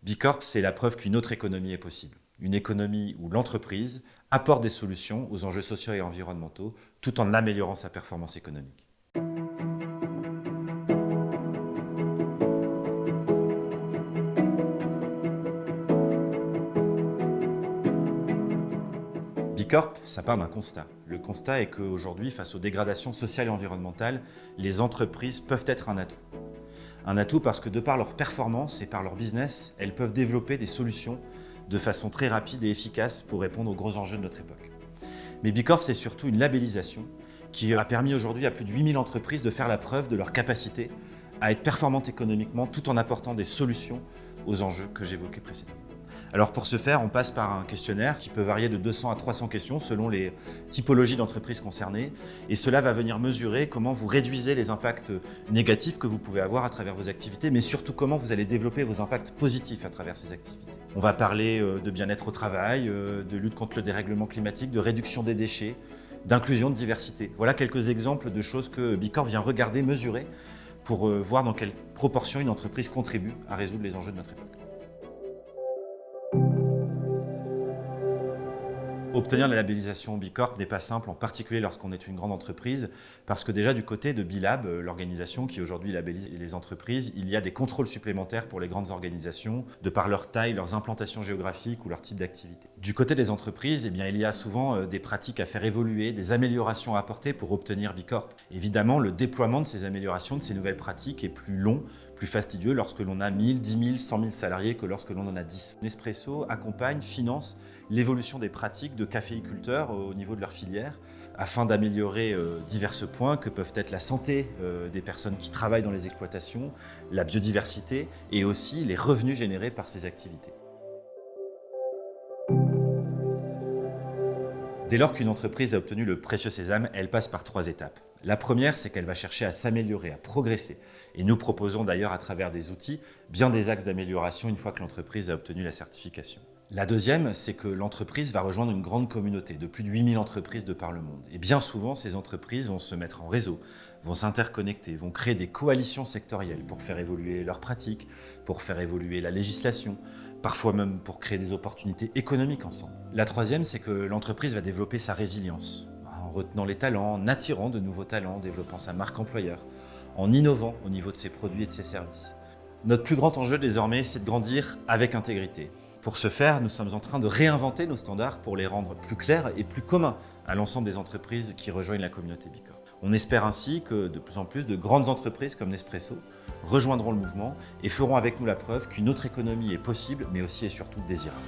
Bicorp, c'est la preuve qu'une autre économie est possible. Une économie où l'entreprise apporte des solutions aux enjeux sociaux et environnementaux tout en améliorant sa performance économique. Bicorp, ça part d'un constat. Le constat est qu'aujourd'hui, face aux dégradations sociales et environnementales, les entreprises peuvent être un atout. Un atout parce que de par leur performance et par leur business, elles peuvent développer des solutions de façon très rapide et efficace pour répondre aux gros enjeux de notre époque. Mais Bicorp, c'est surtout une labellisation qui a permis aujourd'hui à plus de 8000 entreprises de faire la preuve de leur capacité à être performantes économiquement tout en apportant des solutions aux enjeux que j'évoquais précédemment. Alors pour ce faire, on passe par un questionnaire qui peut varier de 200 à 300 questions selon les typologies d'entreprises concernées. Et cela va venir mesurer comment vous réduisez les impacts négatifs que vous pouvez avoir à travers vos activités, mais surtout comment vous allez développer vos impacts positifs à travers ces activités. On va parler de bien-être au travail, de lutte contre le dérèglement climatique, de réduction des déchets, d'inclusion, de diversité. Voilà quelques exemples de choses que Bicorp vient regarder, mesurer, pour voir dans quelle proportion une entreprise contribue à résoudre les enjeux de notre époque. Obtenir la labellisation Bicorp n'est pas simple, en particulier lorsqu'on est une grande entreprise, parce que déjà du côté de Bilab, l'organisation qui aujourd'hui labellise les entreprises, il y a des contrôles supplémentaires pour les grandes organisations, de par leur taille, leurs implantations géographiques ou leur type d'activité. Du côté des entreprises, il y a souvent des pratiques à faire évoluer, des améliorations à apporter pour obtenir Bicorp. Évidemment, le déploiement de ces améliorations, de ces nouvelles pratiques est plus long, plus fastidieux lorsque l'on a 1000, 10 000, 100 000 salariés que lorsque l'on en a 10. Nespresso accompagne, finance l'évolution des pratiques de caféiculteurs au niveau de leur filière afin d'améliorer divers points que peuvent être la santé des personnes qui travaillent dans les exploitations, la biodiversité et aussi les revenus générés par ces activités. Dès lors qu'une entreprise a obtenu le précieux sésame, elle passe par 3 étapes. La première, c'est qu'elle va chercher à s'améliorer, à progresser. Et nous proposons d'ailleurs à travers des outils bien des axes d'amélioration une fois que l'entreprise a obtenu la certification. La deuxième, c'est que l'entreprise va rejoindre une grande communauté de plus de 8000 entreprises de par le monde. Et bien souvent, ces entreprises vont se mettre en réseau, vont s'interconnecter, vont créer des coalitions sectorielles pour faire évoluer leurs pratiques, pour faire évoluer la législation, parfois même pour créer des opportunités économiques ensemble. La troisième, c'est que l'entreprise va développer sa résilience, en retenant les talents, en attirant de nouveaux talents, en développant sa marque employeur, en innovant au niveau de ses produits et de ses services. Notre plus grand enjeu désormais, c'est de grandir avec intégrité. Pour ce faire, nous sommes en train de réinventer nos standards pour les rendre plus clairs et plus communs à l'ensemble des entreprises qui rejoignent la communauté Bicorp. On espère ainsi que de plus en plus de grandes entreprises comme Nespresso rejoindront le mouvement et feront avec nous la preuve qu'une autre économie est possible, mais aussi et surtout désirable.